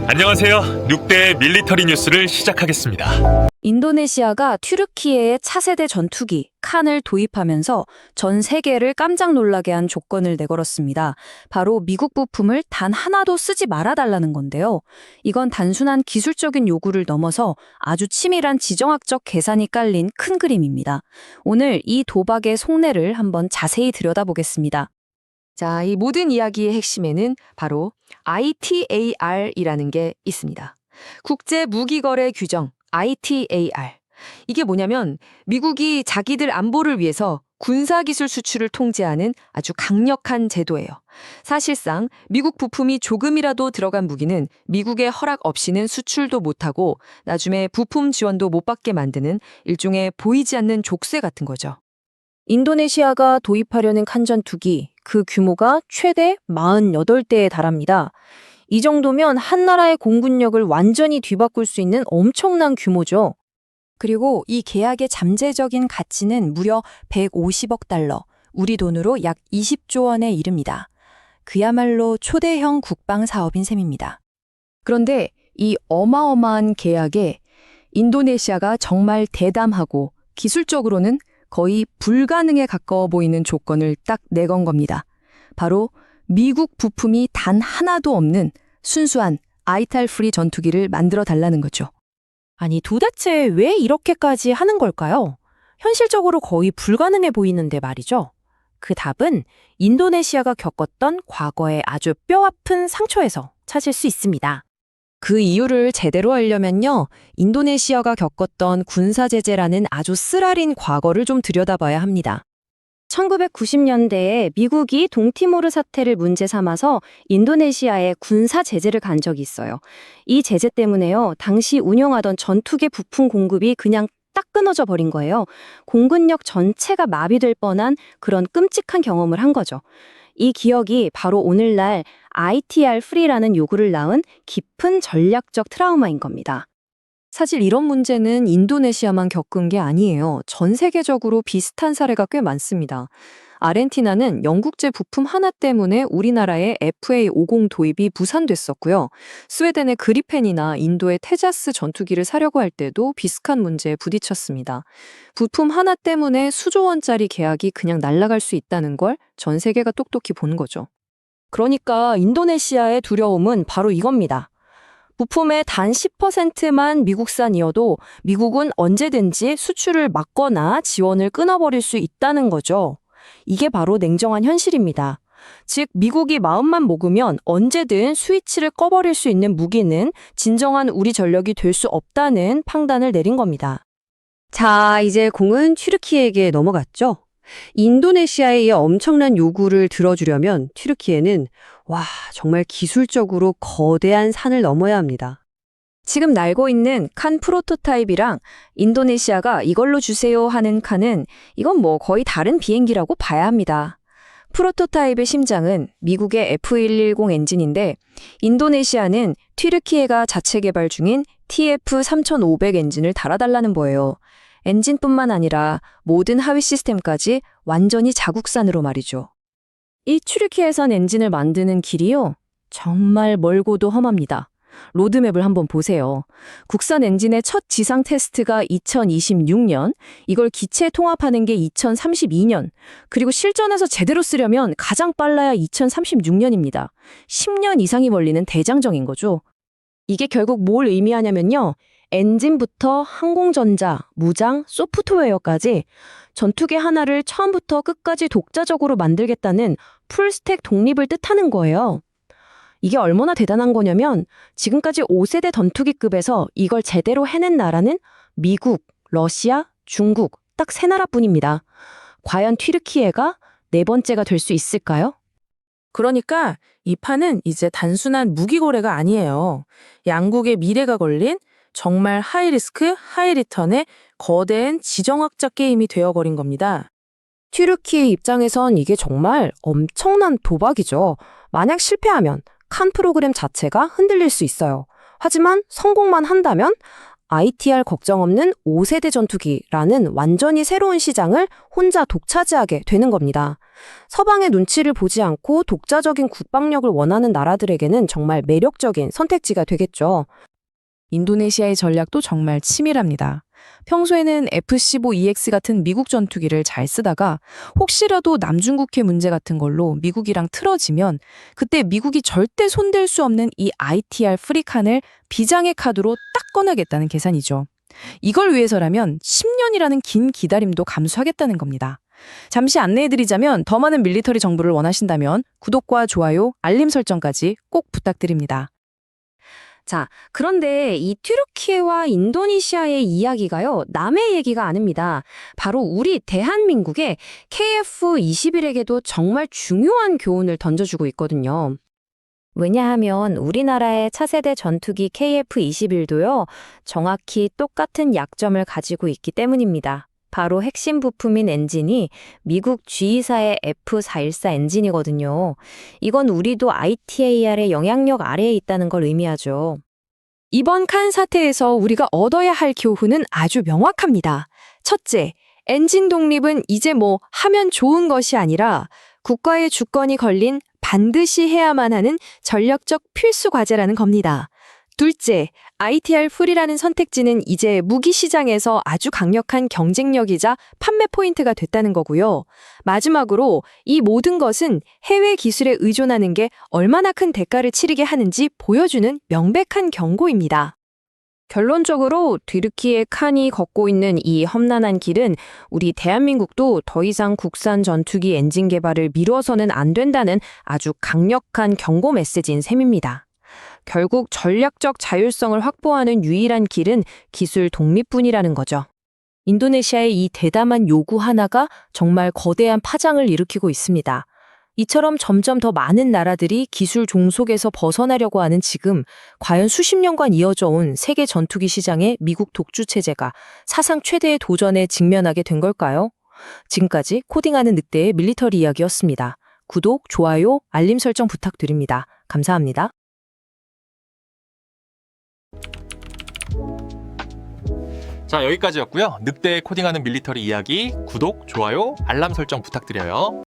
안녕하세요. 늑대의 밀리터리 뉴스를 시작하겠습니다. 인도네시아가 튀르키예의 차세대 전투기 칸을 도입하면서 전 세계를 깜짝 놀라게 한 조건을 내걸었습니다. 바로 미국 부품을 단 하나도 쓰지 말아달라는 건데요. 이건 단순한 기술적인 요구를 넘어서 아주 치밀한 지정학적 계산이 깔린 큰 그림입니다. 오늘 이 도박의 속내를 한번 자세히 들여다보겠습니다. 자, 이 모든 이야기의 핵심에는 바로 ITAR이라는 게 있습니다. 국제 무기거래 규정 ITAR. 이게 뭐냐면 미국이 자기들 안보를 위해서 군사기술 수출을 통제하는 아주 강력한 제도예요. 사실상 미국 부품이 조금이라도 들어간 무기는 미국의 허락 없이는 수출도 못하고 나중에 부품 지원도 못 받게 만드는 일종의 보이지 않는 족쇄 같은 거죠. 인도네시아가 도입하려는 칸 전투기, 그 규모가 최대 48대에 달합니다. 이 정도면 한 나라의 공군력을 완전히 뒤바꿀 수 있는 엄청난 규모죠. 그리고 이 계약의 잠재적인 가치는 무려 150억 달러, 우리 돈으로 약 20조 원에 이릅니다. 그야말로 초대형 국방 사업인 셈입니다. 그런데 이 어마어마한 계약에 인도네시아가 정말 대담하고 기술적으로는 거의 불가능에 가까워 보이는 조건을 딱 내건 겁니다. 바로 미국 부품이 단 하나도 없는 순수한 아이탈 프리 전투기를 만들어 달라는 거죠. 아니, 도대체 왜 이렇게까지 하는 걸까요? 현실적으로 거의 불가능해 보이는데 말이죠. 그 답은 인도네시아가 겪었던 과거의 아주 뼈아픈 상처에서 찾을 수 있습니다. 그 이유를 제대로 알려면요, 인도네시아가 겪었던 군사제재라는 아주 쓰라린 과거를 좀 들여다봐야 합니다. 1990년대에 미국이 동티모르 사태를 문제 삼아서 인도네시아에 군사 제재를 간 적이 있어요. 이 제재 때문에요, 당시 운영하던 전투기 부품 공급이 그냥 딱 끊어져 버린 거예요. 공군력 전체가 마비될 뻔한 그런 끔찍한 경험을 한 거죠. 이 기억이 바로 오늘날 ITR 프리라는 요구를 낳은 깊은 전략적 트라우마인 겁니다. 사실 이런 문제는 인도네시아만 겪은 게 아니에요. 전 세계적으로 비슷한 사례가 꽤 많습니다. 아르헨티나는 영국제 부품 하나 때문에 우리나라의 FA50 도입이 무산됐었고요. 스웨덴의 그리펜이나 인도의 테자스 전투기를 사려고 할 때도 비슷한 문제에 부딪혔습니다. 부품 하나 때문에 수조 원짜리 계약이 그냥 날아갈 수 있다는 걸 전 세계가 똑똑히 본 거죠. 그러니까 인도네시아의 두려움은 바로 이겁니다. 부품의 단 10%만 미국산이어도 미국은 언제든지 수출을 막거나 지원을 끊어버릴 수 있다는 거죠. 이게 바로 냉정한 현실입니다. 즉, 미국이 마음만 먹으면 언제든 스위치를 꺼버릴 수 있는 무기는 진정한 우리 전력이 될 수 없다는 판단을 내린 겁니다. 자, 이제 공은 튀르키예에게 넘어갔죠? 인도네시아의 이 엄청난 요구를 들어주려면 튀르키예는 정말 기술적으로 거대한 산을 넘어야 합니다. 지금 날고 있는 칸 프로토타입이랑 인도네시아가 이걸로 주세요 하는 칸은 이건 뭐 거의 다른 비행기라고 봐야 합니다. 프로토타입의 심장은 미국의 F110 엔진인데 인도네시아는 튀르키예가 자체 개발 중인 TF3500 엔진을 달아달라는 거예요. 엔진뿐만 아니라 모든 하위 시스템까지 완전히 자국산으로 말이죠. 이 튀르키예산 엔진을 만드는 길이요, 정말 멀고도 험합니다. 로드맵을 한번 보세요. 국산 엔진의 첫 지상 테스트가 2026년, 이걸 기체 통합하는 게 2032년, 그리고 실전에서 제대로 쓰려면 가장 빨라야 2036년입니다. 10년 이상이 걸리는 대장정인 거죠. 이게 결국 뭘 의미하냐면요, 엔진부터 항공전자, 무장, 소프트웨어까지 전투기 하나를 처음부터 끝까지 독자적으로 만들겠다는 풀스택 독립을 뜻하는 거예요. 이게 얼마나 대단한 거냐면 지금까지 5세대 전투기급에서 이걸 제대로 해낸 나라는 미국, 러시아, 중국 딱 3나라뿐입니다. 과연 튀르키예가 4번째가 될 수 있을까요? 그러니까 이 판은 이제 단순한 무기 거래가 아니에요. 양국의 미래가 걸린 정말 하이리스크, 하이리턴의 거대한 지정학적 게임이 되어버린 겁니다. 튀르키예 입장에선 이게 정말 엄청난 도박이죠. 만약 실패하면 칸 프로그램 자체가 흔들릴 수 있어요. 하지만 성공만 한다면 ITR 걱정 없는 5세대 전투기라는 완전히 새로운 시장을 혼자 독차지하게 되는 겁니다. 서방의 눈치를 보지 않고 독자적인 국방력을 원하는 나라들에게는 정말 매력적인 선택지가 되겠죠. 인도네시아의 전략도 정말 치밀합니다. 평소에는 F-15EX 같은 미국 전투기를 잘 쓰다가 혹시라도 남중국해 문제 같은 걸로 미국이랑 틀어지면 그때 미국이 절대 손댈 수 없는 이 ITR 프리칸을 비장의 카드로 딱 꺼내겠다는 계산이죠. 이걸 위해서라면 10년이라는 긴 기다림도 감수하겠다는 겁니다. 잠시 안내해드리자면 더 많은 밀리터리 정보를 원하신다면 구독과 좋아요, 알림 설정까지 꼭 부탁드립니다. 자, 그런데 이 튀르키예와 인도네시아의 이야기가요, 남의 얘기가 아닙니다. 바로 우리 대한민국의 KF-21에게도 정말 중요한 교훈을 던져주고 있거든요. 왜냐하면 우리나라의 차세대 전투기 KF-21도요, 정확히 똑같은 약점을 가지고 있기 때문입니다. 바로 핵심 부품인 엔진이 미국 G24의 F414 엔진이거든요. 이건 우리도 ITAR의 영향력 아래에 있다는 걸 의미하죠. 이번 칸 사태에서 우리가 얻어야 할 교훈은 아주 명확합니다. 첫째, 엔진 독립은 이제 뭐 하면 좋은 것이 아니라 국가의 주권이 걸린 반드시 해야만 하는 전략적 필수 과제라는 겁니다. 둘째, ITR 풀이라는 선택지는 이제 무기 시장에서 아주 강력한 경쟁력이자 판매 포인트가 됐다는 거고요. 마지막으로 이 모든 것은 해외 기술에 의존하는 게 얼마나 큰 대가를 치르게 하는지 보여주는 명백한 경고입니다. 결론적으로 튀르키예 칸이 걷고 있는 이 험난한 길은 우리 대한민국도 더 이상 국산 전투기 엔진 개발을 미뤄서는 안 된다는 아주 강력한 경고 메시지인 셈입니다. 결국 전략적 자율성을 확보하는 유일한 길은 기술 독립뿐이라는 거죠. 인도네시아의 이 대담한 요구 하나가 정말 거대한 파장을 일으키고 있습니다. 이처럼 점점 더 많은 나라들이 기술 종속에서 벗어나려고 하는 지금 과연 수십 년간 이어져 온 세계 전투기 시장의 미국 독주 체제가 사상 최대의 도전에 직면하게 된 걸까요? 지금까지 코딩하는 늑대의 밀리터리 이야기였습니다. 구독, 좋아요, 알림 설정 부탁드립니다. 감사합니다. 자, 여기까지였고요. 늑대 코딩하는 밀리터리 이야기 구독, 좋아요, 알람 설정 부탁드려요.